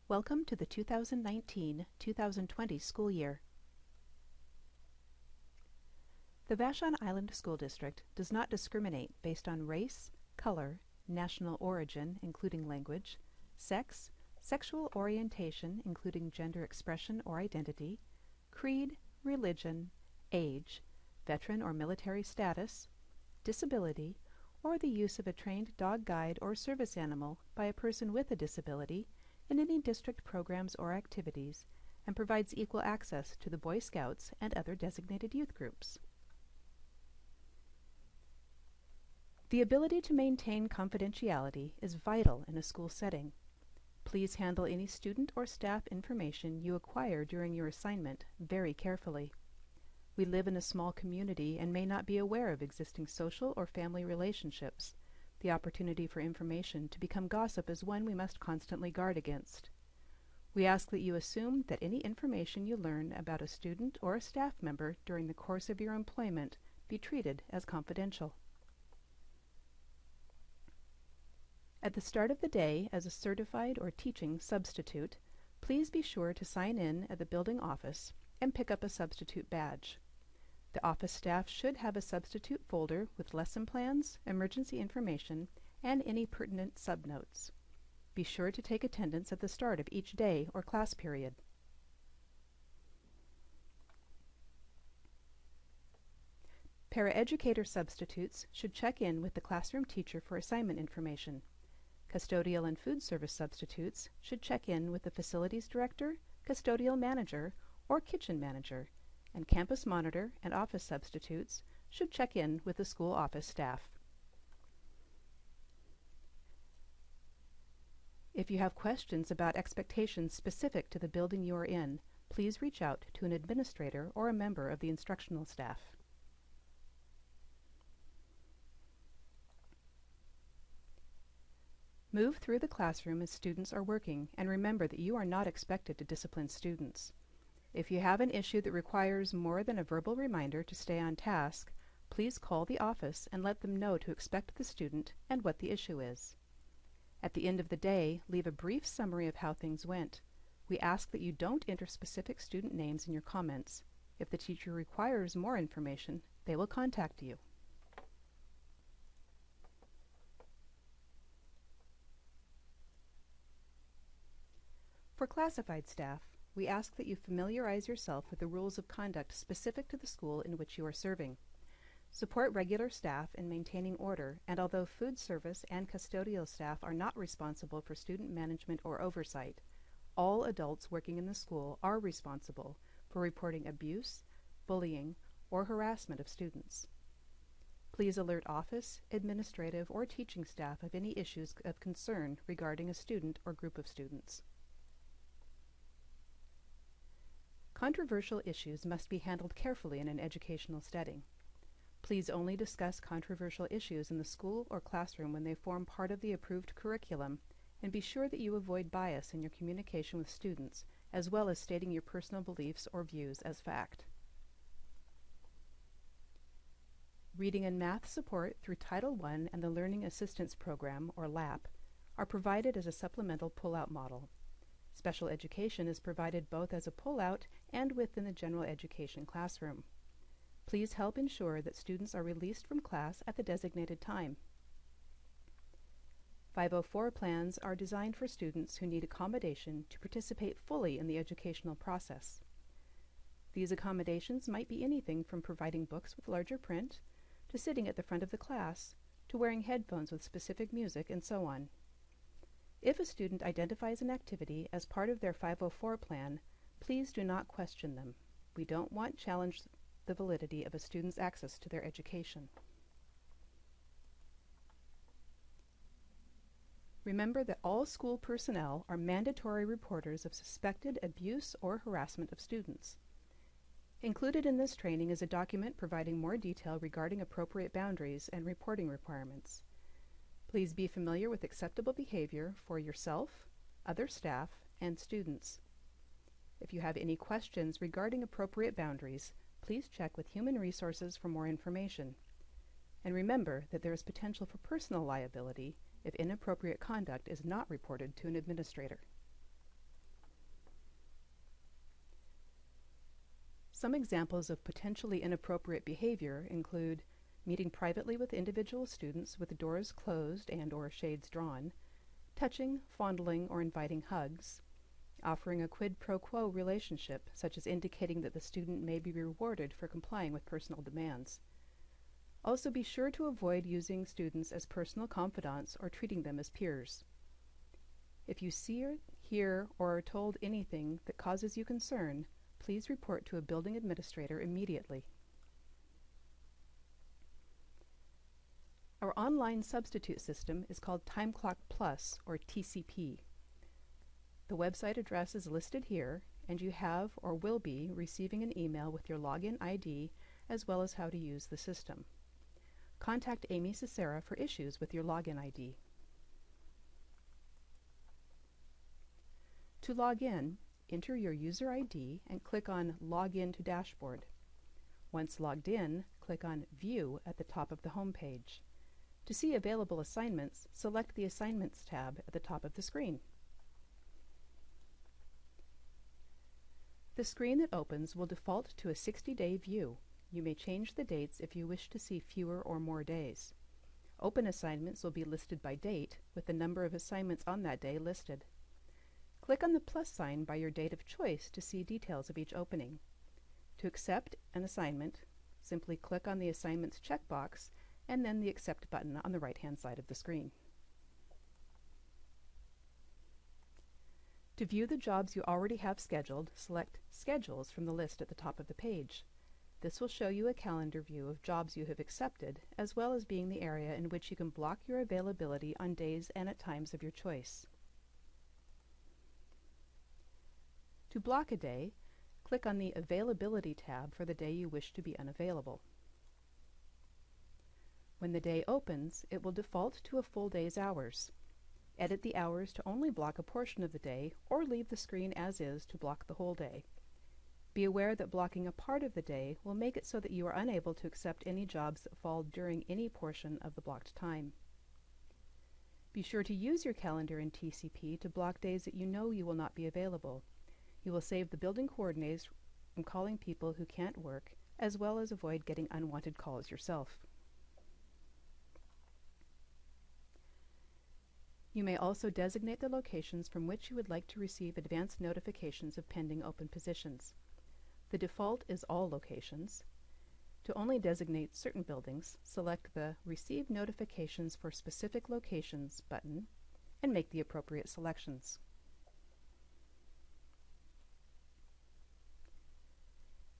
Welcome to the 2019-2020 school year. The Vashon Island School District does not discriminate based on race, color, national origin, including language, sex, sexual orientation, including gender expression or identity, creed, religion, age, veteran or military status, disability, or the use of a trained dog guide or service animal by a person with a disability in any district programs or activities, and provides equal access to the Boy Scouts and other designated youth groups. The ability to maintain confidentiality is vital in a school setting. Please handle any student or staff information you acquire during your assignment very carefully. We live in a small community and may not be aware of existing social or family relationships. The opportunity for information to become gossip is one we must constantly guard against. We ask that you assume that any information you learn about a student or a staff member during the course of your employment be treated as confidential. At the start of the day as a certified or teaching substitute, please be sure to sign in at the building office and pick up a substitute badge. The office staff should have a substitute folder with lesson plans, emergency information, and any pertinent subnotes. Be sure to take attendance at the start of each day or class period. Paraeducator substitutes should check in with the classroom teacher for assignment information. Custodial and food service substitutes should check in with the facilities director, custodial manager, or kitchen manager, and campus monitor and office substitutes should check in with the school office staff. If you have questions about expectations specific to the building you are in, please reach out to an administrator or a member of the instructional staff. Move through the classroom as students are working, and remember that you are not expected to discipline students. If you have an issue that requires more than a verbal reminder to stay on task, please call the office and let them know to expect the student and what the issue is. At the end of the day, leave a brief summary of how things went. We ask that you don't enter specific student names in your comments. If the teacher requires more information, they will contact you. For classified staff, we ask that you familiarize yourself with the rules of conduct specific to the school in which you are serving. Support regular staff in maintaining order, and although food service and custodial staff are not responsible for student management or oversight, all adults working in the school are responsible for reporting abuse, bullying, or harassment of students. Please alert office, administrative, or teaching staff of any issues of concern regarding a student or group of students. Controversial issues must be handled carefully in an educational setting. Please only discuss controversial issues in the school or classroom when they form part of the approved curriculum, and be sure that you avoid bias in your communication with students, as well as stating your personal beliefs or views as fact. Reading and math support through Title I and the Learning Assistance Program, or LAP, are provided as a supplemental pull-out model. Special education is provided both as a pull-out and within the general education classroom. Please help ensure that students are released from class at the designated time. 504 plans are designed for students who need accommodation to participate fully in the educational process. These accommodations might be anything from providing books with larger print, to sitting at the front of the class, to wearing headphones with specific music, and so on. If a student identifies an activity as part of their 504 plan, please do not question them. We don't want to challenge the validity of a student's access to their education. Remember that all school personnel are mandatory reporters of suspected abuse or harassment of students. Included in this training is a document providing more detail regarding appropriate boundaries and reporting requirements. Please be familiar with acceptable behavior for yourself, other staff, and students. If you have any questions regarding appropriate boundaries, please check with Human Resources for more information. And remember that there is potential for personal liability if inappropriate conduct is not reported to an administrator. Some examples of potentially inappropriate behavior include meeting privately with individual students with doors closed and/or shades drawn, touching, fondling, or inviting hugs, offering a quid pro quo relationship, such as indicating that the student may be rewarded for complying with personal demands. Also, be sure to avoid using students as personal confidants or treating them as peers. If you see, hear, or are told anything that causes you concern, please report to a building administrator immediately. Our online substitute system is called Time Clock Plus, or TCP. The website address is listed here, and you have or will be receiving an email with your login ID as well as how to use the system. Contact Amy Cicera for issues with your login ID. To log in, enter your user ID and click on Login to Dashboard. Once logged in, click on View at the top of the home page. To see available assignments, select the Assignments tab at the top of the screen. The screen that opens will default to a 60-day view. You may change the dates if you wish to see fewer or more days. Open assignments will be listed by date, with the number of assignments on that day listed. Click on the plus sign by your date of choice to see details of each opening. To accept an assignment, simply click on the Assignments checkbox and then the Accept button on the right-hand side of the screen. To view the jobs you already have scheduled, select Schedules from the list at the top of the page. This will show you a calendar view of jobs you have accepted, as well as being the area in which you can block your availability on days and at times of your choice. To block a day, click on the Availability tab for the day you wish to be unavailable. When the day opens, it will default to a full day's hours. Edit the hours to only block a portion of the day, or leave the screen as is to block the whole day. Be aware that blocking a part of the day will make it so that you are unable to accept any jobs that fall during any portion of the blocked time. Be sure to use your calendar in TCP to block days that you know you will not be available. You will save the building coordinators from calling people who can't work, as well as avoid getting unwanted calls yourself. You may also designate the locations from which you would like to receive advanced notifications of pending open positions. The default is all locations. To only designate certain buildings, select the Receive Notifications for Specific Locations button and make the appropriate selections.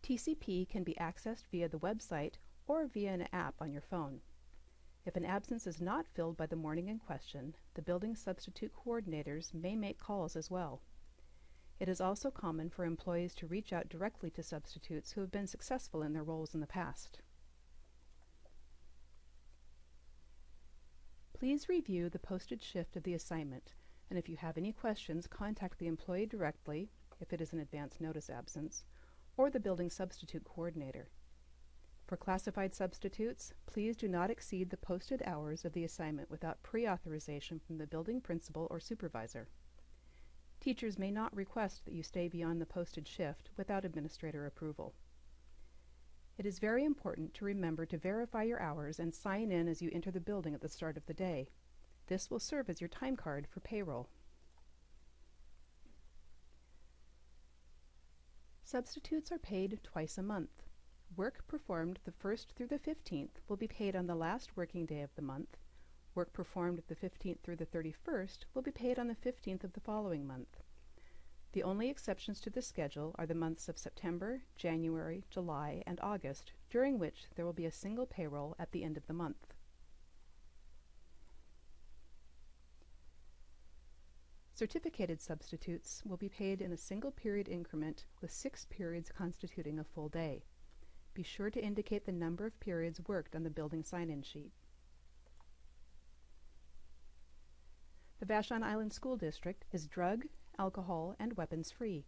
TCP can be accessed via the website or via an app on your phone. If an absence is not filled by the morning in question, the building substitute coordinators may make calls as well. It is also common for employees to reach out directly to substitutes who have been successful in their roles in the past. Please review the posted shift of the assignment, and if you have any questions, contact the employee directly, if it is an advance notice absence, or the building substitute coordinator. For classified substitutes, please do not exceed the posted hours of the assignment without pre-authorization from the building principal or supervisor. Teachers may not request that you stay beyond the posted shift without administrator approval. It is very important to remember to verify your hours and sign in as you enter the building at the start of the day. This will serve as your time card for payroll. Substitutes are paid twice a month. Work performed the 1st through the 15th will be paid on the last working day of the month. Work performed the 15th through the 31st will be paid on the 15th of the following month. The only exceptions to this schedule are the months of September, January, July, and August, during which there will be a single payroll at the end of the month. Certificated substitutes will be paid in a single period increment with 6 periods constituting a full day. Be sure to indicate the number of periods worked on the building sign-in sheet. The Vashon Island School District is drug, alcohol, and weapons free.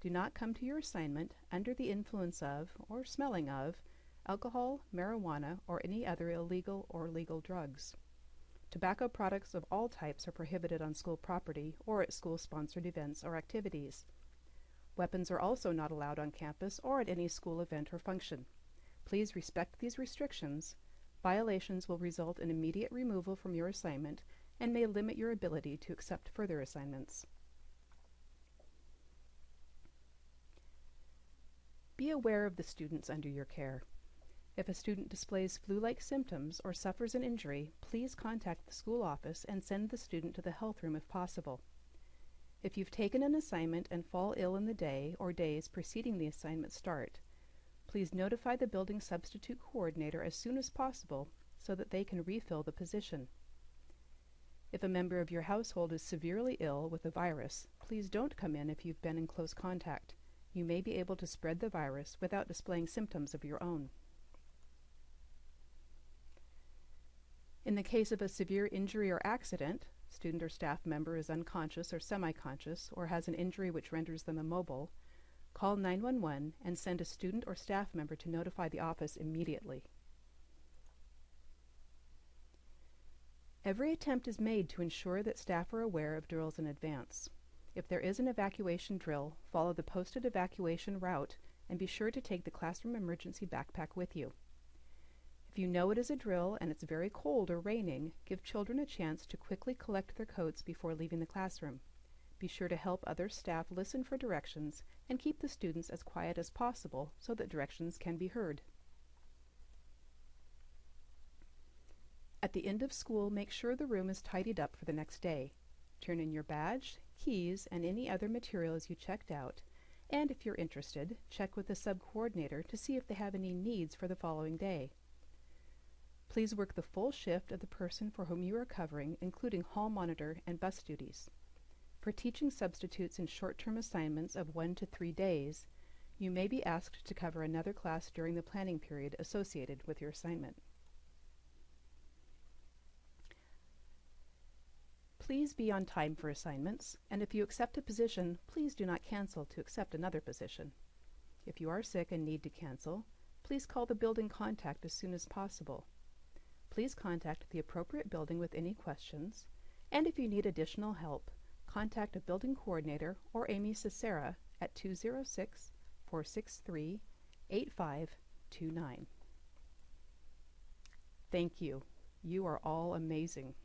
Do not come to your assignment under the influence of or smelling of alcohol, marijuana, or any other illegal or legal drugs. Tobacco products of all types are prohibited on school property or at school-sponsored events or activities. Weapons are also not allowed on campus or at any school event or function. Please respect these restrictions. Violations will result in immediate removal from your assignment and may limit your ability to accept further assignments. Be aware of the students under your care. If a student displays flu-like symptoms or suffers an injury, please contact the school office and send the student to the health room if possible. If you've taken an assignment and fall ill in the day or days preceding the assignment start, please notify the building substitute coordinator as soon as possible so that they can refill the position. If a member of your household is severely ill with a virus, please don't come in if you've been in close contact. You may be able to spread the virus without displaying symptoms of your own. In the case of a severe injury or accident, student or staff member is unconscious or semi-conscious or has an injury which renders them immobile, call 911 and send a student or staff member to notify the office immediately. Every attempt is made to ensure that staff are aware of drills in advance. If there is an evacuation drill, follow the posted evacuation route and be sure to take the classroom emergency backpack with you. If you know it is a drill and it's very cold or raining, give children a chance to quickly collect their coats before leaving the classroom. Be sure to help other staff listen for directions and keep the students as quiet as possible so that directions can be heard. At the end of school, make sure the room is tidied up for the next day. Turn in your badge, keys, and any other materials you checked out, and if you're interested, check with the sub-coordinator to see if they have any needs for the following day. Please work the full shift of the person for whom you are covering, including hall monitor and bus duties. For teaching substitutes in short-term assignments of 1 to 3 days, you may be asked to cover another class during the planning period associated with your assignment. Please be on time for assignments, and if you accept a position, please do not cancel to accept another position. If you are sick and need to cancel, please call the building contact as soon as possible. Please contact the appropriate building with any questions, and if you need additional help, contact a building coordinator or Amy Cicera at 206-463-8529. Thank you. You are all amazing.